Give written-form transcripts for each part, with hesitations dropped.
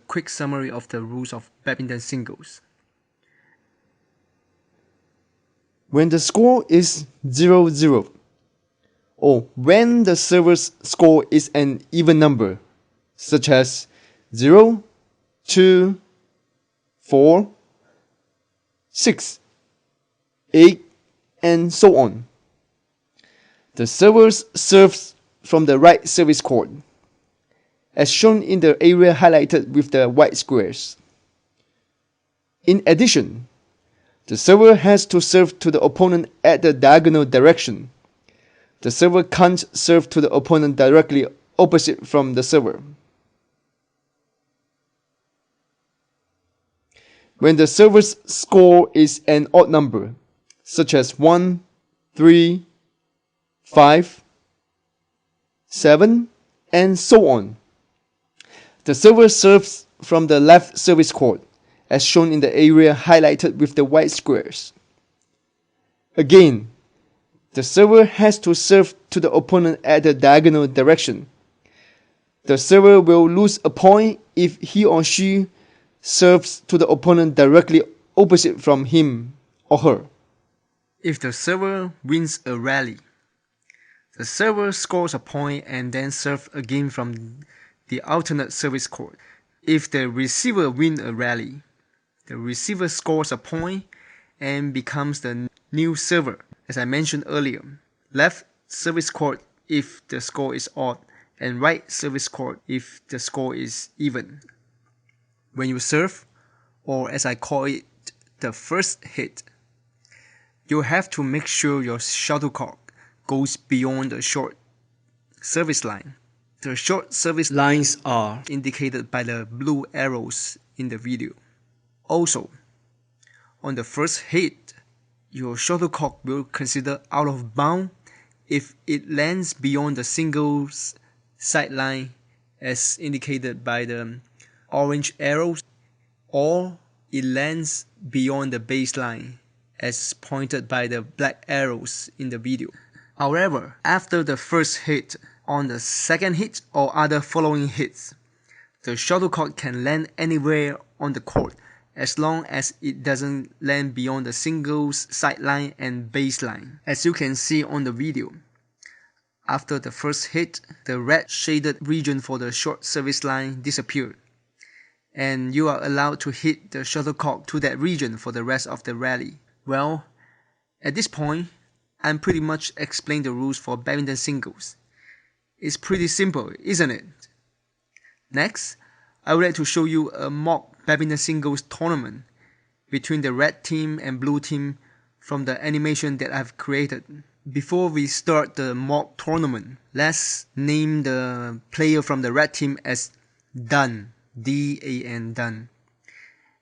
quick summary of the rules of badminton singles. When the score is 0-0, or when the server's score is an even number, such as 0, 2, 4, 6, 8, and so on, the server serves from the right service court, as shown in the area highlighted with the white squares. In addition, the server has to serve to the opponent at the diagonal direction. The server can't serve to the opponent directly opposite from the server. When the server's score is an odd number, such as 1, 3, 5, 7, and so on, the server serves from the left service court, as shown in the area highlighted with the white squares. Again, the server has to serve to the opponent at the diagonal direction. The server will lose a point if he or she serves to the opponent directly opposite from him or her. If the server wins a rally, the server scores a point and then serves again from the alternate service court. If the receiver wins a rally, the receiver scores a point and becomes the new server. As I mentioned earlier, left service court if the score is odd, and right service court if the score is even. When you serve, or as I call it, the first hit, you have to make sure your shuttlecock goes beyond the short service line. The short service lines are indicated by the blue arrows in the video. Also, on the first hit, your shuttlecock will consider out of bounds if it lands beyond the singles sideline as indicated by the orange arrows, or it lands beyond the baseline as pointed by the black arrows in the video. However, after the first hit, on the second hit or other following hits, the shuttlecock can land anywhere on the court as long as it doesn't land beyond the singles sideline and baseline. As you can see on the video, after the first hit, the red shaded region for the short service line disappeared, and you are allowed to hit the shuttlecock to that region for the rest of the rally. Well, at this point, I'm pretty much explained the rules for badminton singles. It's pretty simple, isn't it? Next, I would like to show you a mock badminton singles tournament between the red team and blue team from the animation that I've created. Before we start the mock tournament, let's name the player from the red team as Dan, D-A-N, Dan.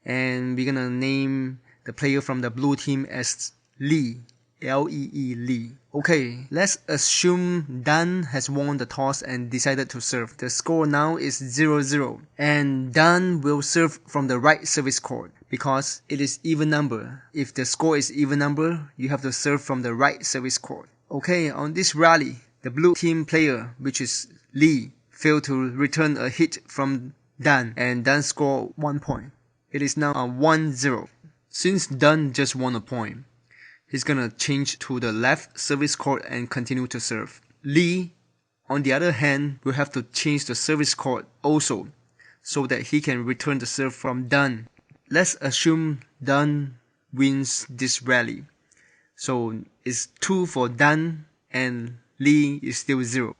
And we're gonna name the player from the blue team as Lee, L-E-E, Lee. Okay, let's assume Dan has won the toss and decided to serve. The score now is 0-0, and Dan will serve from the right service court because it is even number. If the score is even number, you have to serve from the right service court. Okay, on this rally, the blue team player, which is Lee, failed to return a hit from Dan, and Dan scored 1 point. It is now 1-0. Since Dan just won a point, he's gonna change to the left service court and continue to serve. Lee, on the other hand, will have to change the service court also, so that he can return the serve from Dan. Let's assume Dan wins this rally. So it's 2 for Dan and Lee is still 0.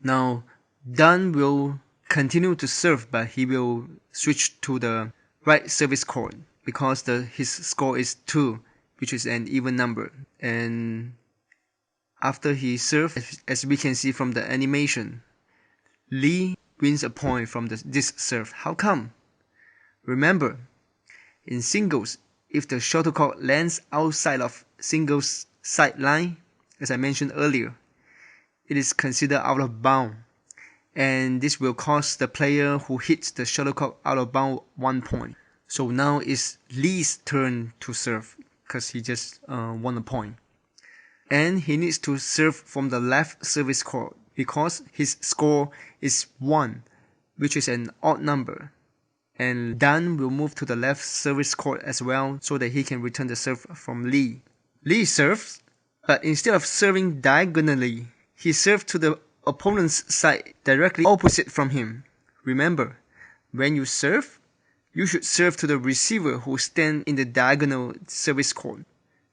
Now, Dan will continue to serve, but he will switch to the right service court because his score is 2. Which is an even number. And after he serves, as we can see from the animation, Lee wins a point from this serve. How come? Remember, in singles, if the shuttlecock lands outside of singles side line, as I mentioned earlier, it is considered out of bounds. And this will cost the player who hits the shuttlecock out of bounds 1 point. So now it's Lee's turn to serve, because he just won a point. And he needs to serve from the left service court because his score is 1, which is an odd number. And Dan will move to the left service court as well so that he can return the serve from Lee. Lee serves, but instead of serving diagonally, he serves to the opponent's side directly opposite from him. Remember, when you serve, you should serve to the receiver who stands in the diagonal service court.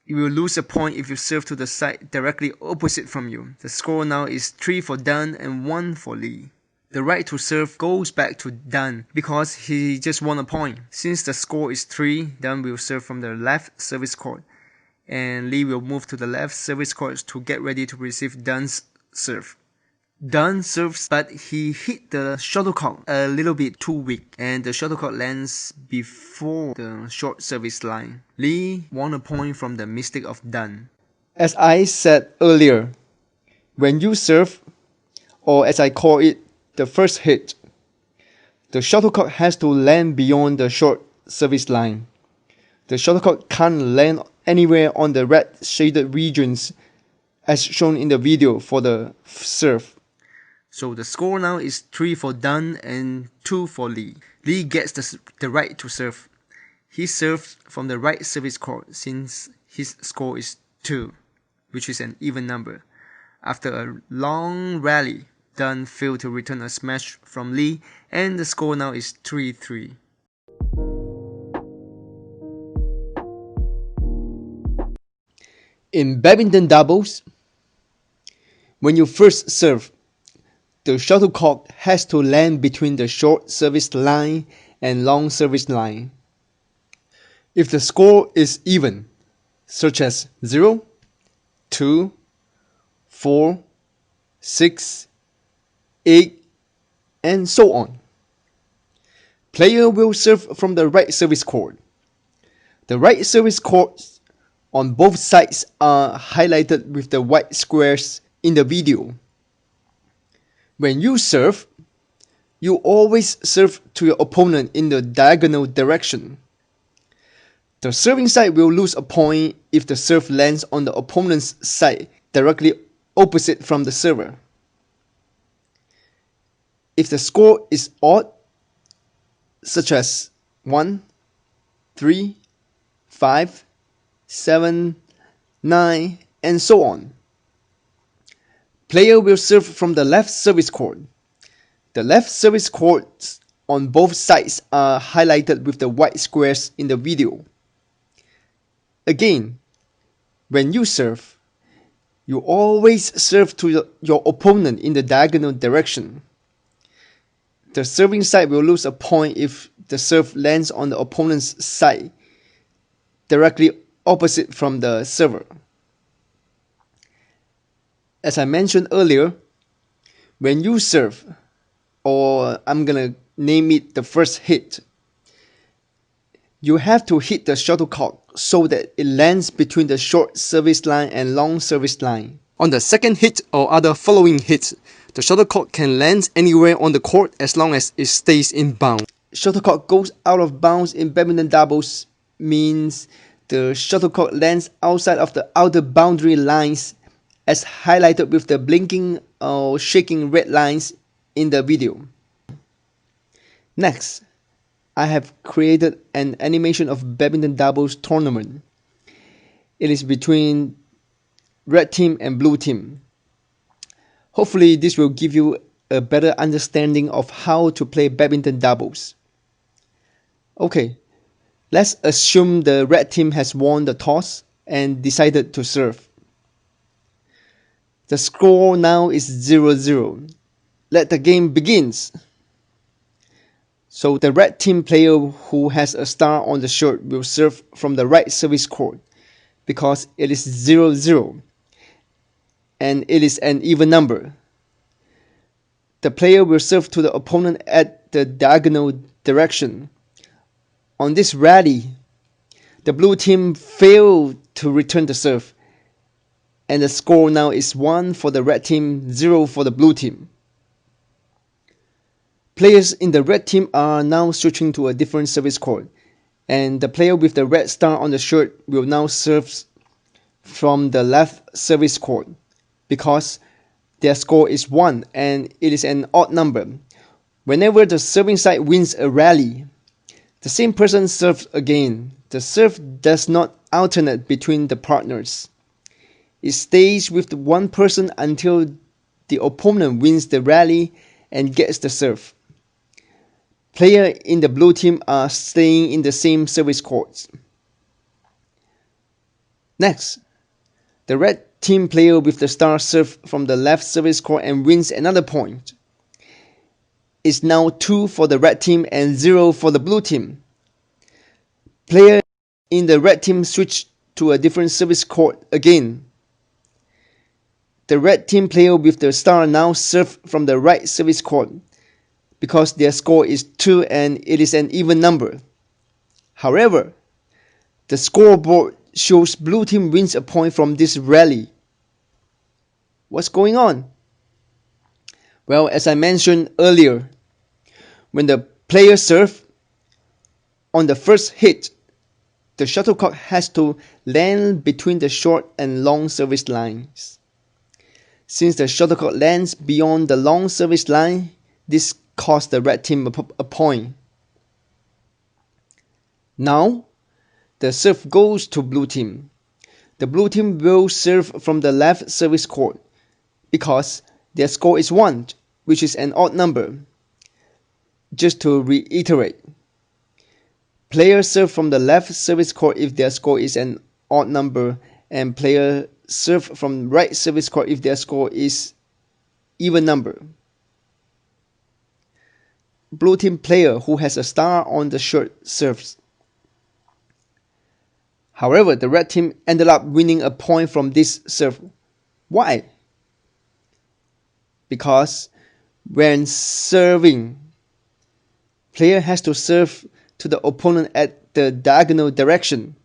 You will lose a point if you serve to the side directly opposite from you. The score now is 3 for Dan and 1 for Lee. The right to serve goes back to Dan because he just won a point. Since the score is 3, Dan will serve from the left service court, and Lee will move to the left service court to get ready to receive Dan's serve. Dan serves, but he hit the shuttlecock a little bit too weak, and the shuttlecock lands before the short service line. Lee won a point from the mistake of Dan. As I said earlier, when you serve, or as I call it, the first hit, the shuttlecock has to land beyond the short service line. The shuttlecock can't land anywhere on the red shaded regions as shown in the video for the serve. So the score now is 3 for Dan and 2 for Lee. Lee gets the right to serve. He serves from the right service court since his score is 2, which is an even number. After a long rally, Dan failed to return a smash from Lee, and the score now is 3-3. In badminton doubles, when you first serve, the shuttlecock has to land between the short service line and long service line. If the score is even, such as 0, 2, 4, 6, 8, and so on, player will serve from the right service court. The right service courts on both sides are highlighted with the white squares in the video. When you serve, you always serve to your opponent in the diagonal direction. The serving side will lose a point if the serve lands on the opponent's side directly opposite from the server. If the score is odd, such as 1, 3, 5, 7, 9, and so on, player will serve from the left service court. The left service courts on both sides are highlighted with the white squares in the video. Again, when you serve, you always serve to your opponent in the diagonal direction. The serving side will lose a point if the serve lands on the opponent's side directly opposite from the server. As I mentioned earlier, when you serve, or I'm gonna name it the first hit, you have to hit the shuttlecock so that it lands between the short service line and long service line. On the second hit or other following hits, the shuttlecock can land anywhere on the court as long as it stays in bounds. Shuttlecock goes out of bounds in badminton doubles means the shuttlecock lands outside of the outer boundary lines as highlighted with the blinking or shaking red lines in the video. Next, I have created an animation of badminton doubles tournament. It is between red team and blue team. Hopefully this will give you a better understanding of how to play badminton doubles. Okay, let's assume the red team has won the toss and decided to serve. The score now is 0-0. Let the game begins. So the red team player who has a star on the shirt will serve from the right service court because it is 0-0 and it is an even number. The player will serve to the opponent at the diagonal direction. On this rally, the blue team failed to return the serve, and the score now is 1 for the red team, 0 for the blue team. Players in the red team are now switching to a different service court, and the player with the red star on the shirt will now serve from the left service court because their score is 1 and it is an odd number. Whenever the serving side wins a rally, The same person serves again. The serve does not alternate between the partners. It stays with the one person until the opponent wins the rally and gets the serve. Players in the blue team are staying in the same service court. Next, the red team player with the star serves from the left service court and wins another point. It's now 2 for the red team and 0 for the blue team. Players in the red team switch to a different service court again. The red team player with the star now serves from the right service court because their score is 2 and it is an even number. However, the scoreboard shows blue team wins a point from this rally. What's going on? Well, as I mentioned earlier, when the player serves, on the first hit, the shuttlecock has to land between the short and long service lines. Since the shuttlecock lands beyond the long service line, this costs the red team a point. Now, the serve goes to blue team. The blue team will serve from the left service court because their score is 1, which is an odd number. Just to reiterate, players serve from the left service court if their score is an odd number, and players serve from right service court if their score is even number. Blue team player who has a star on the shirt serves. However, the red team ended up winning a point from this serve. Why? Because when serving, player has to serve to the opponent at the diagonal direction,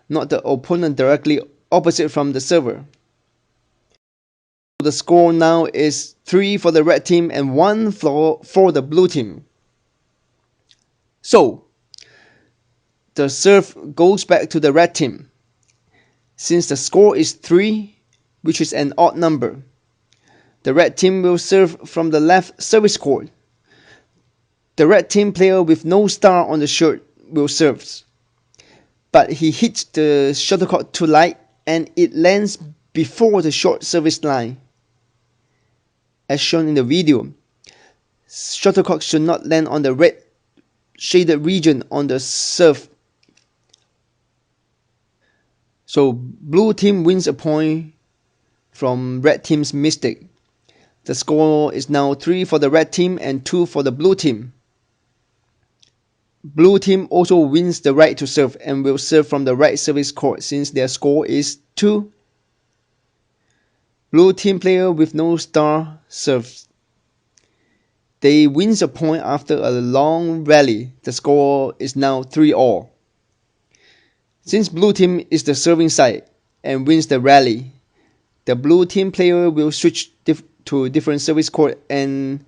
not the opponent directly opposite from the server. The score now is 3 for the red team and 1 for the blue team. So, the serve goes back to the red team. Since the score is 3, which is an odd number, the red team will serve from the left service court. The red team player with no star on the shirt will serve, but he hits the shuttlecock too light and it lands before the short service line. As shown in the video, shuttlecock should not land on the red shaded region on the serve. So blue team wins a point from red team's mistake. The score is now 3 for the red team and 2 for the blue team. Blue team also wins the right to serve and will serve from the right service court since their score is 2. Blue team player with no star serves. They wins a point after a long rally. The score is now 3-all. Since blue team is the serving side and wins the rally, the blue team player will switch to a different service court and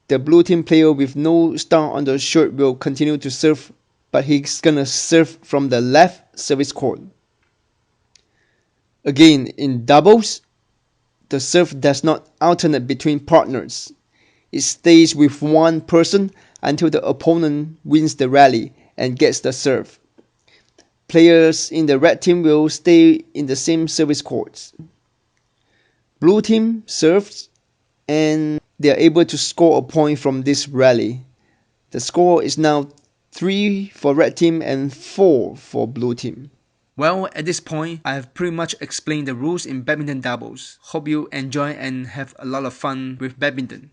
the blue team player with no star on the shirt will continue to serve, but he's gonna serve from the left service court. Again, in doubles, the serve does not alternate between partners. It stays with one person until the opponent wins the rally and gets the serve. Players in the red team will stay in the same service courts. Blue team serves and they are able to score a point from this rally. The score is now 3 for red team and 4 for blue team. Well, at this point, I have pretty much explained the rules in badminton doubles. Hope you enjoy and have a lot of fun with badminton.